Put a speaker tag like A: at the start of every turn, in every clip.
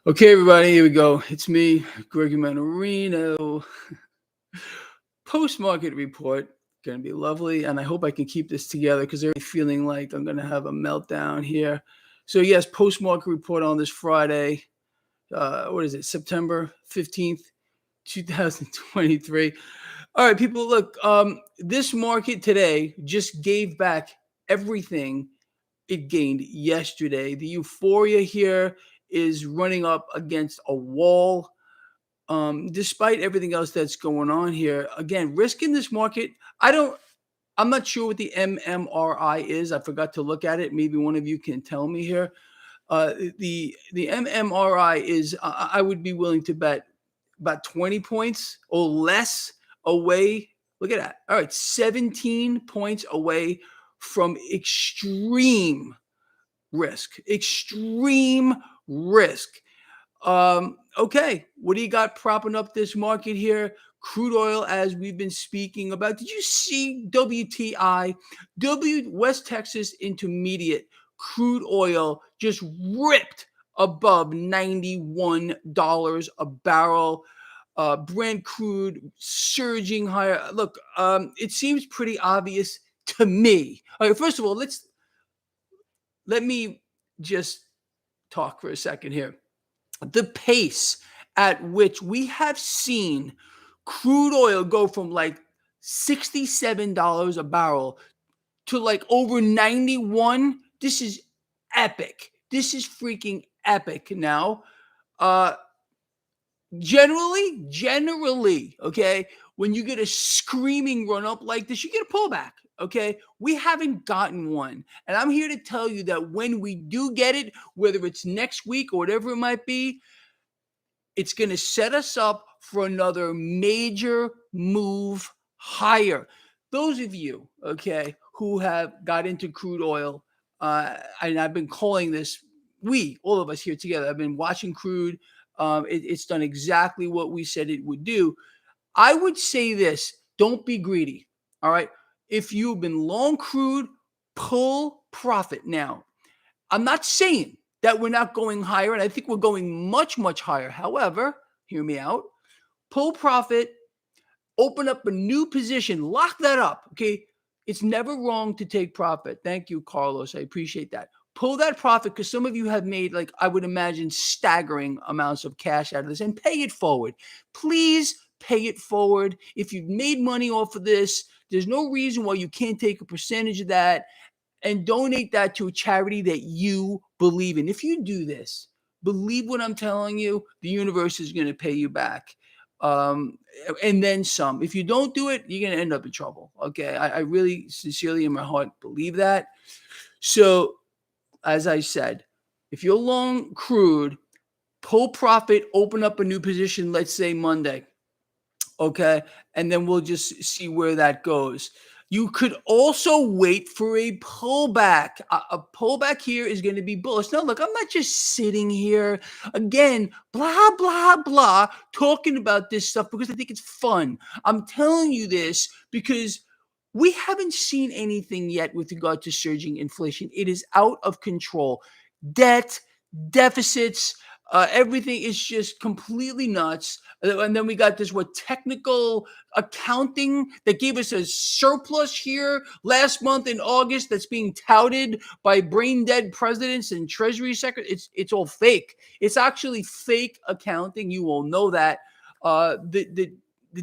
A: Okay, everybody, here we go. It's me, Gregory Mannarino. Post-market report. Going to be lovely, and I hope I can keep this together because they're feeling like I'm going to have a meltdown here. So, yes, post-market report on this Friday. What is it? September 15th, 2023. All right, people, look, this market today just gave back everything it gained yesterday. The euphoria here is running up against a wall. Despite everything else that's going on here, again, risk in this market. I'm not sure what the MMRI is. I forgot to look at it. Maybe one of you can tell me here. The MMRI is I would be willing to bet about 20 points or less away. Look at that. All right, 17 points away from extreme risk. Extreme risk. Okay, what do you got propping up this market here? Crude oil, as we've been speaking about. Did you see WTI, West Texas Intermediate crude oil just ripped above $91 a barrel? Brent crude surging higher. Look, it seems pretty obvious to me. All right, first of all, let me just talk for a second here. The pace at which we have seen crude oil go from like $67 a barrel to like over 91, this is epic. This is freaking epic now. Uh generally, okay, when you get a screaming run up like this, you get a pullback. Okay, we haven't gotten one, and I'm here to tell you that when we do get it, whether it's next week or whatever it might be, it's going to set us up for another major move higher. Those of you, okay, who have got into crude oil, and I've been calling this, all of us here together, I've been watching crude. It's done exactly what we said it would do. I would say this: don't be greedy. All right. If you've been long crude, pull profit now. I'm not saying that we're not going higher, and I think we're going much, much higher. However, hear me out. Pull profit, open up a new position, lock that up. Okay. It's never wrong to take profit. Thank you, Carlos. I appreciate that. Pull that profit because some of you have made, like, I would imagine, staggering amounts of cash out of this, and pay it forward. Please pay it forward. If you've made money off of this, there's no reason why you can't take a percentage of that and donate that to a charity that you believe in. If you do this, believe what I'm telling you, the universe is going to pay you back. And then some. If you don't do it, you're going to end up in trouble. Okay. I really sincerely in my heart believe that. So, as I said, if you're long crude, pull profit, open up a new position, let's say Monday. Okay. And then we'll just see where that goes. You could also wait for a pullback. A pullback here is going to be bullish. Now, look, I'm not just sitting here again, blah, blah, blah, talking about this stuff because I think it's fun. I'm telling you this because we haven't seen anything yet with regard to surging inflation. It is out of control. Debt, deficits, everything is just completely nuts. And then we got this technical accounting that gave us a surplus here last month in August that's being touted by brain dead presidents and treasury secretaries. It's all fake. It's actually fake accounting. You will know that. The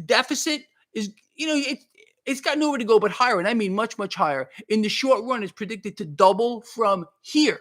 A: deficit is, it's got nowhere to go but higher, and I mean much, much higher. In the short run, it's predicted to double from here.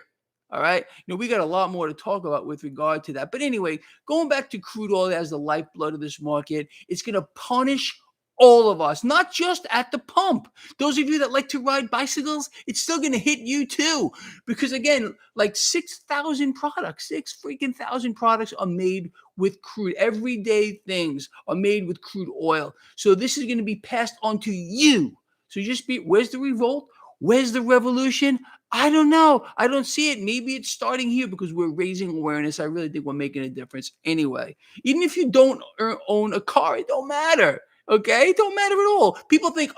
A: All right. We got a lot more to talk about with regard to that. But anyway, going back to crude oil as the lifeblood of this market, it's going to punish all of us, not just at the pump. Those of you that like to ride bicycles, it's still going to hit you too. Because again, like 6,000 products, 6,000 products are made with crude. Everyday things are made with crude oil. So this is going to be passed on to you. So where's the revolt? Where's the revolution? I don't know. I don't see it. Maybe it's starting here because we're raising awareness. I really think we're making a difference anyway. Even if you don't own a car, it don't matter. Okay? It don't matter at all. People think,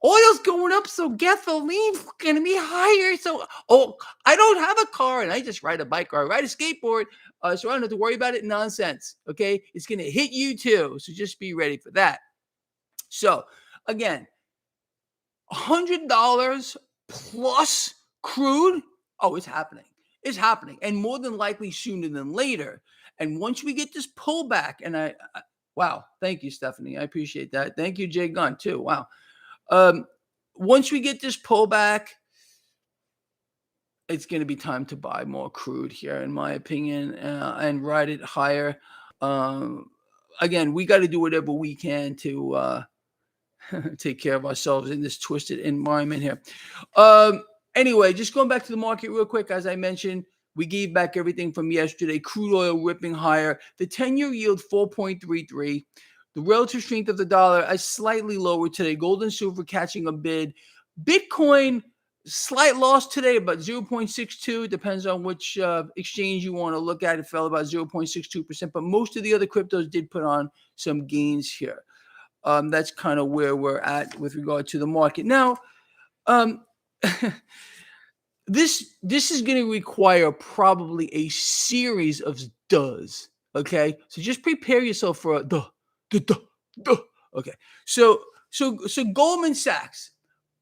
A: Oil's going up, so gasoline's gonna be higher. So, I don't have a car, and I just ride a bike or I ride a skateboard, so I don't have to worry about it. Nonsense. Okay, it's gonna hit you too. So just be ready for that. So again, $100 plus crude. Oh, it's happening. It's happening, and more than likely sooner than later. And once we get this pullback, and wow, thank you, Stephanie. I appreciate that. Thank you, Jay Gunn, too. Wow. Um, Once we get this pullback, it's going to be time to buy more crude here, in my opinion, and ride it higher. Um, Again, we got to do whatever we can to take care of ourselves in this twisted environment here. Anyway, just going back to the market real quick, as I mentioned, we gave back everything from yesterday. Crude oil ripping higher. The 10-year yield 4.33. The relative strength of the dollar is slightly lower today. Gold and silver catching a bid. Bitcoin, slight loss today, about 0.62. Depends on which exchange you want to look at. It fell about 0.62%, but most of the other cryptos did put on some gains here. That's kind of where we're at with regard to the market. Now, this is going to require probably a series of does. Okay, so just prepare yourself for a duh. Okay, so Goldman Sachs,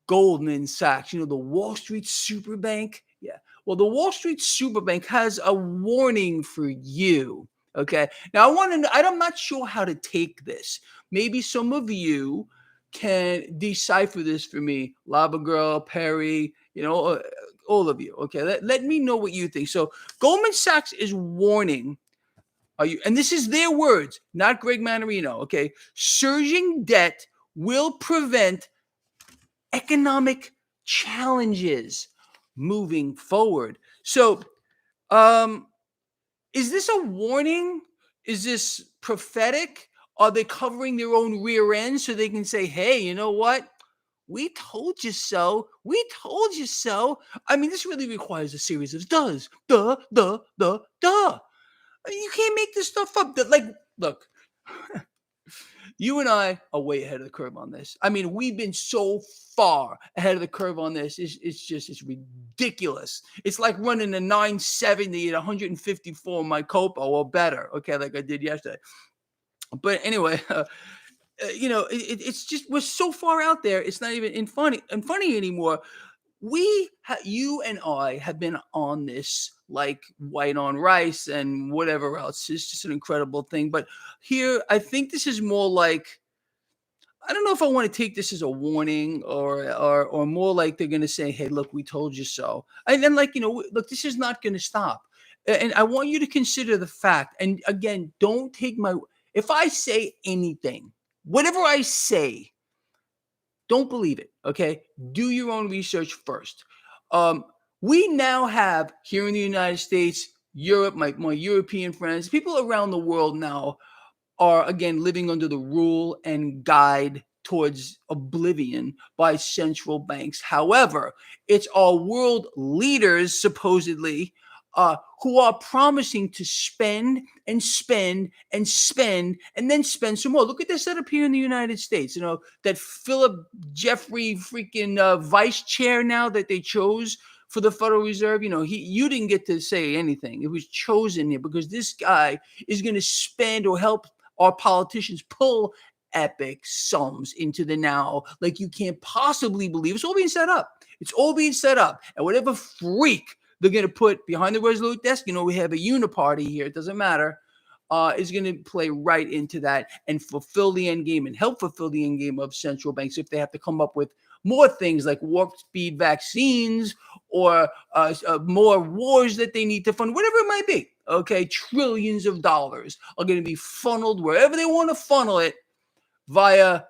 A: the Wall Street super bank. Yeah, well, the Wall Street super bank has a warning for you. Okay, now I'm not sure how to take this. Maybe some of you can decipher this for me. Lava Girl, Perry, all of you. Okay, let me know what you think. So Goldman Sachs is warning. And this is their words, not Greg Mannarino. Okay, surging debt will prevent economic challenges moving forward. So, is this a warning? Is this prophetic? Are they covering their own rear end so they can say, hey, you know what? We told you so. We told you so. I mean, this really requires a series of does. Duh, duh, duh, duh. I mean, you can't make this stuff up. Like, look, you and I are way ahead of the curve on this. I mean, we've been so far ahead of the curve on this. It's ridiculous. It's like running a 970 at 154 on my Copa or better. Okay, like I did yesterday. But anyway, it's just we're so far out there. It's not even funny anymore. You and I have been on this like white on rice and whatever else. It's just an incredible thing. But here, I think this is more like, I don't know if I want to take this as a warning or more like they're going to say, hey, look, we told you so. And then look, this is not going to stop. And I want you to consider the fact, and again, don't take if I say anything, whatever I say, don't believe it, okay? Do your own research first. We now have here in the United States, Europe, my European friends, people around the world now are again living under the rule and guide towards oblivion by central banks. However, it's our world leaders supposedly who are promising to spend and spend and spend and then spend some more. Look at this setup here in the United States. That Philip Jeffrey freaking vice chair now that they chose for the Federal Reserve. You didn't get to say anything. It was chosen here because this guy is going to spend or help our politicians pull epic sums into the now like you can't possibly believe. It's all being set up. It's all being set up. And whatever freak they're going to put behind the Resolute desk, we have a uniparty here. It doesn't matter. Is going to play right into that and fulfill the end game and help fulfill the end game of central banks if they have to come up with more things like warp speed vaccines or more wars that they need to fund, whatever it might be. Okay, trillions of dollars are going to be funneled wherever they want to funnel it via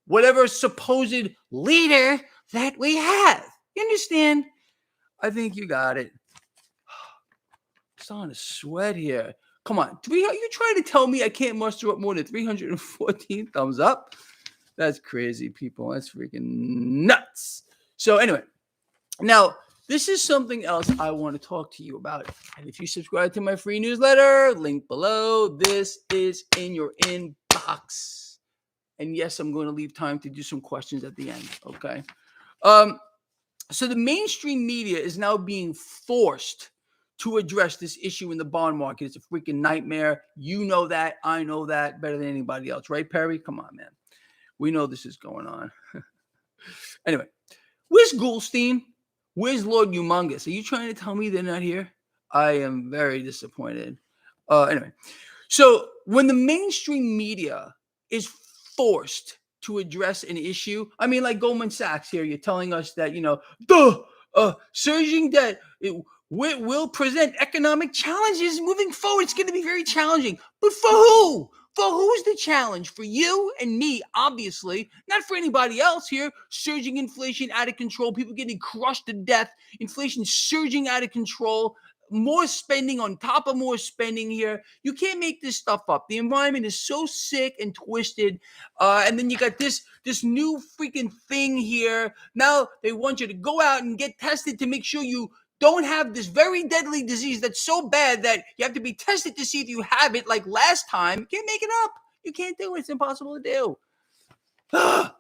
A: whatever supposed leader that we have. You understand? I think you got it. I'm starting to sweat here. Come on. Are you trying to tell me I can't muster up more than 314 thumbs up? That's crazy, people. That's freaking nuts. So anyway, now this is something else I want to talk to you about. And if you subscribe to my free newsletter, link below, this is in your inbox. And yes, I'm going to leave time to do some questions at the end. Okay. Um, so the mainstream media is now being forced to address this issue in the bond market. It's a freaking nightmare. You know that. I know that better than anybody else, right, Perry? Come on, man. We know this is going on. Anyway, where's Goulstein? Where's Lord Humongous? Are you trying to tell me they're not here? I am very disappointed. Anyway, so when the mainstream media is forced to address an issue, I mean, like Goldman Sachs here, you're telling us that, surging debt will present economic challenges moving forward. It's going to be very challenging. But for who? For who's the challenge? For you and me, obviously, not for anybody else here. Surging inflation out of control, people getting crushed to death, inflation surging out of control, more spending on top of more spending here. You can't make this stuff up. The environment is so sick and twisted. And then you got this new freaking thing here. Now they want you to go out and get tested to make sure you don't have this very deadly disease that's so bad that you have to be tested to see if you have it like last time. You can't make it up. You can't do it. It's impossible to do.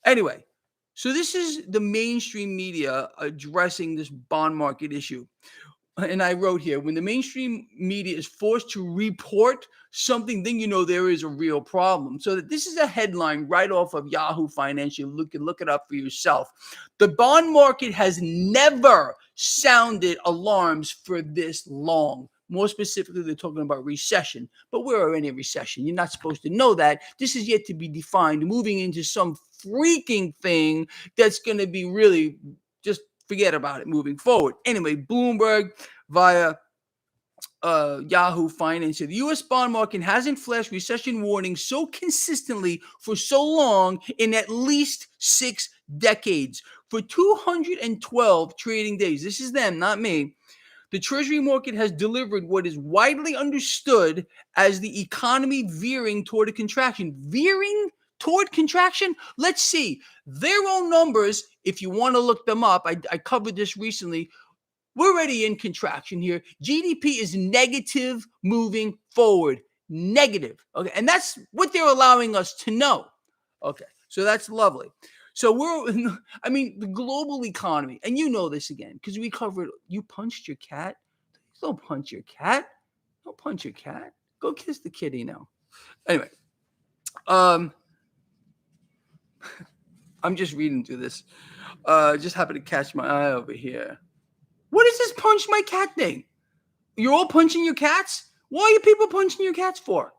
A: Anyway, so this is the mainstream media addressing this bond market issue. And I wrote here, when the mainstream media is forced to report something, then you know there is a real problem. So that this is a headline right off of Yahoo Finance. You can look it up for yourself. The bond market has never sounded alarms for this long. More specifically, they're talking about recession. But we're in a recession. You're not supposed to know that. This is yet to be defined, moving into some freaking thing that's going to be really just forget about it moving forward. Anyway, Bloomberg via Yahoo Finance. The U.S. bond market hasn't flashed recession warnings so consistently for so long in at least 6 decades. For 212 trading days, this is them, not me, the Treasury market has delivered what is widely understood as the economy veering toward a contraction. Veering toward contraction? Let's see. Their own numbers, if you want to look them up, I covered this recently. We're already in contraction here. GDP is negative moving forward. Negative. Okay. And that's what they're allowing us to know. Okay. So that's lovely. So the global economy, and you know this again, because we covered, you punched your cat. Don't punch your cat. Don't punch your cat. Go kiss the kitty now. Anyway, I'm just reading through this. Just happened to catch my eye over here. What is this punch my cat thing? You're all punching your cats? Why are you people punching your cats for?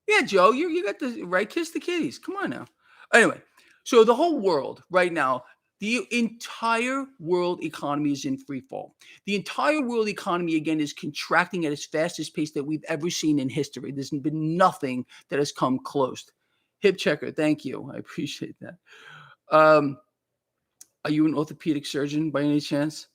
A: Yeah, Joe, you got the right. Kiss the kitties. Come on now. Anyway, so the whole world right now, the entire world economy is in free fall. The entire world economy, again, is contracting at its fastest pace that we've ever seen in history. There's been nothing that has come close. Hip checker, thank you. I appreciate that. Are you an orthopedic surgeon by any chance?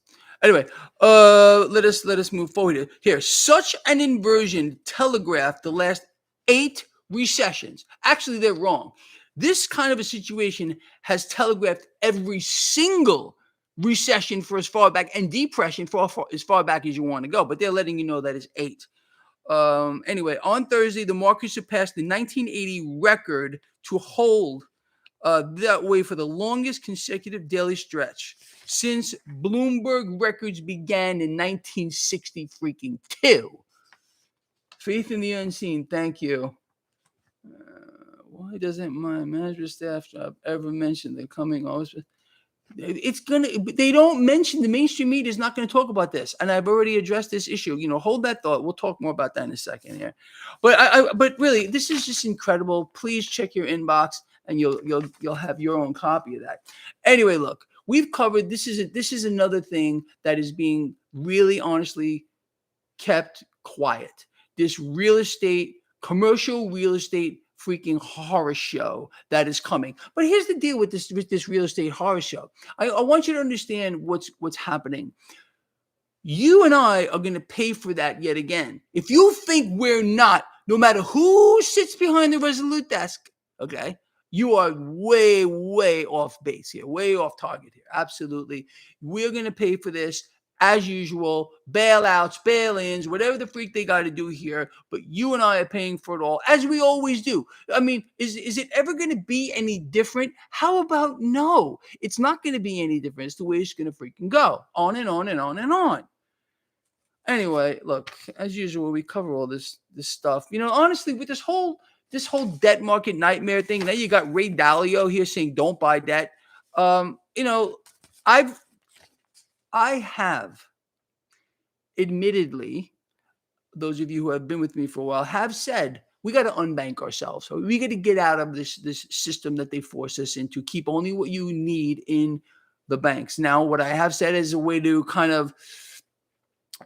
A: Anyway, let us move forward here. Such an inversion telegraphed the last 8 recessions. Actually, they're wrong. This kind of a situation has telegraphed every single recession for as far back and depression for as far back as you want to go. But they're letting you know that it's 8. Anyway, on Thursday, the market surpassed the 1980 record to hold that way for the longest consecutive daily stretch since Bloomberg records began in 1960 freaking 2. Faith in the unseen. Thank you. Why doesn't my management staff job ever mention they're coming always? They don't mention, the mainstream media is not going to talk about this. And I've already addressed this issue. Hold that thought. We'll talk more about that in a second here. But really, this is just incredible. Please check your inbox and you'll have your own copy of that. Anyway, look, we've covered, this is another thing that is being really honestly kept quiet. This commercial real estate freaking horror show that is coming. But here's the deal with this real estate horror show. I want you to understand what's happening. You and I are going to pay for that yet again. If you think we're not, no matter who sits behind the Resolute desk, okay, you are way, way off base here, way off target here. Absolutely. We're going to pay for this. as usual, bailouts, bail-ins, whatever the freak they got to do here. But you and I are paying for it all, as we always do. I mean, is it ever going to be any different? How about no? It's not going to be any different. It's the way it's going to freaking go, on and on and on and on. Anyway, look, as usual, we cover all this stuff. Honestly, with this whole debt market nightmare thing. Now you got Ray Dalio here saying don't buy debt. Um, you know, I've I have admittedly, those of you who have been with me for a while have said we got to unbank ourselves. So we got to get out of this system that they force us into. Keep only what you need in the banks. Now, what I have said is a way to kind of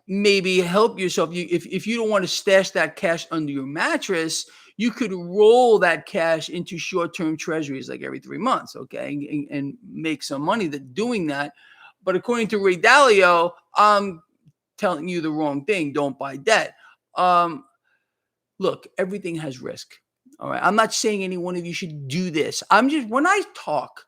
A: maybe help yourself. If you don't want to stash that cash under your mattress, you could roll that cash into short-term treasuries like every 3 months, okay, and make some money doing that. But according to Ray Dalio, I'm telling you the wrong thing. Don't buy debt. Look, everything has risk. All right. I'm not saying any one of you should do this. I'm just, when I talk,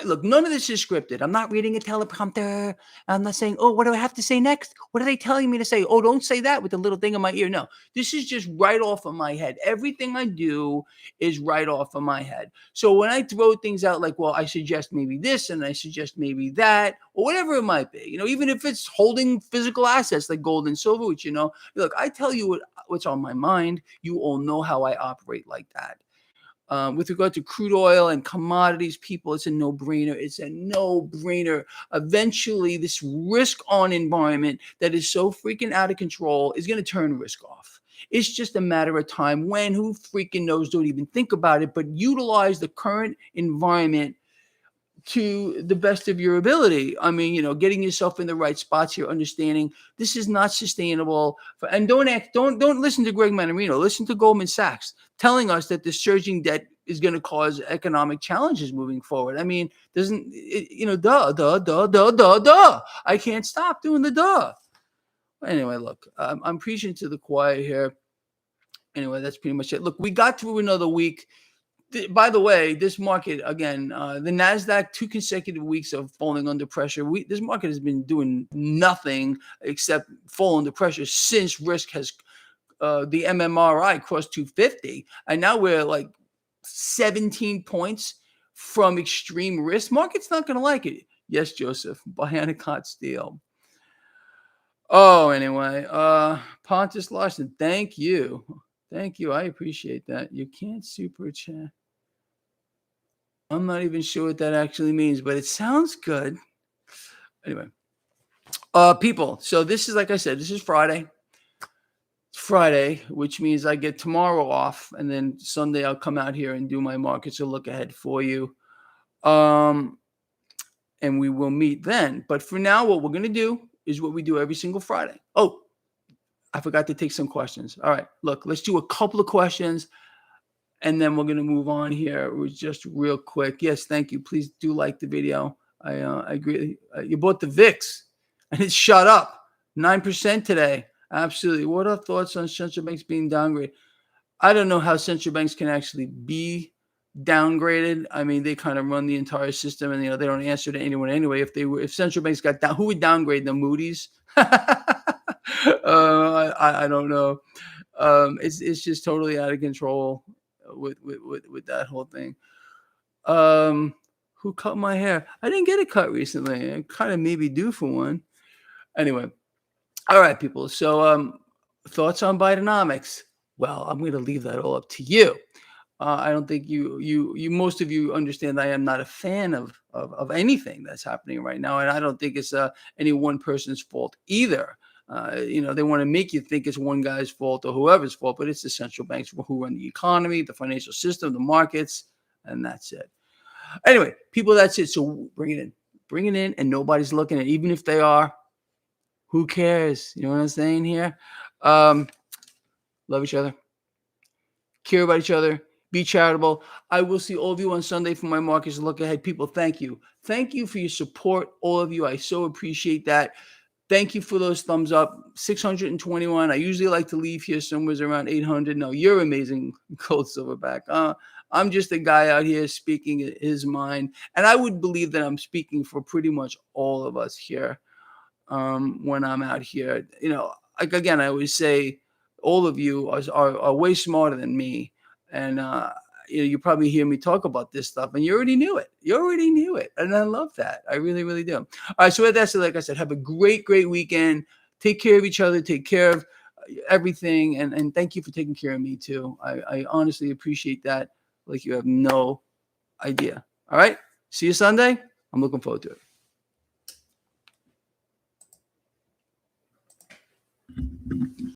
A: look, none of this is scripted. I'm not reading a teleprompter. I'm not saying, oh, what do I have to say next? What are they telling me to say? Oh, don't say that with the little thing in my ear. No, this is just right off of my head. Everything I do is right off of my head. So when I throw things out like, well, I suggest maybe this and I suggest maybe that, or whatever it might be, even if it's holding physical assets like gold and silver, which, look, I tell you what's on my mind. You all know how I operate like that. With regard to crude oil and commodities, people, it's a no-brainer. It's a no-brainer. Eventually, this risk-on environment that is so freaking out of control is going to turn risk off. It's just a matter of time when, who freaking knows, don't even think about it, but utilize the current environment to the best of your ability. I mean, getting yourself in the right spots here, understanding this is not sustainable. And don't listen to Greg Mannarino. Listen to Goldman Sachs telling us that the surging debt is going to cause economic challenges moving forward. I mean, doesn't it, duh. I can't stop doing the duh. Anyway, look, I'm preaching to the choir here. Anyway, that's pretty much it. Look, we got through another week. By the way, this market again, the Nasdaq, 2 consecutive weeks of falling under pressure. This market has been doing nothing except fall under pressure since risk has the MMRI crossed 250, and now we're like 17 points from extreme risk. Market's not going to like it. Yes, Joseph, Bionic Steel. Oh, anyway, Pontus Larson, thank you. Thank you. I appreciate that. You can't super chat. I'm not even sure what that actually means, but it sounds good. Anyway, people. So this is, like I said, this is Friday. It's Friday, which means I get tomorrow off, and then Sunday I'll come out here and do my markets a look ahead for you. And we will meet then. But for now, what we're going to do is what we do every single Friday. Oh, I forgot to take some questions. All right, look, let's do a couple of questions, and then we're going to move on here. It was just real quick. Yes, thank you. Please do like the video. I agree. You bought the VIX, and it shot up 9% today. Absolutely. What are thoughts on central banks being downgraded? I don't know how central banks can actually be downgraded. I mean, they kind of run the entire system, and they don't answer to anyone anyway. If central banks got down, who would downgrade them? Moody's? I don't know. It's just totally out of control with that whole thing. Who cut my hair? I didn't get a cut recently. I kind of maybe due for one. Anyway, all right, people. So thoughts on Bidenomics? Well, I'm going to leave that all up to you. I don't think you most of you understand I am not a fan of anything that's happening right now, and I don't think it's any one person's fault either. They want to make you think it's one guy's fault or whoever's fault, but it's the central banks who run the economy, the financial system, the markets, and that's it. Anyway, people, that's it. So bring it in, and nobody's looking at it. Even if they are, who cares? You know what I'm saying here? Love each other, care about each other, be charitable. I will see all of you on Sunday for my markets look ahead. People, thank you. Thank you for your support, all of you. I so appreciate that. Thank you for those thumbs up. 621. I usually like to leave here somewhere around 800. No, you're amazing, Gold Silverback. I'm just a guy out here speaking his mind. And I would believe that I'm speaking for pretty much all of us here. when I'm out here. Like again, I always say, all of you are way smarter than me, and you probably hear me talk about this stuff, and you already knew it. You already knew it, and I love that. I really, really do. All right, so with that said, like I said, have a great, great weekend. Take care of each other. Take care of everything, and thank you for taking care of me too. I honestly appreciate that. Like you have no idea. All right. See you Sunday. I'm looking forward to it.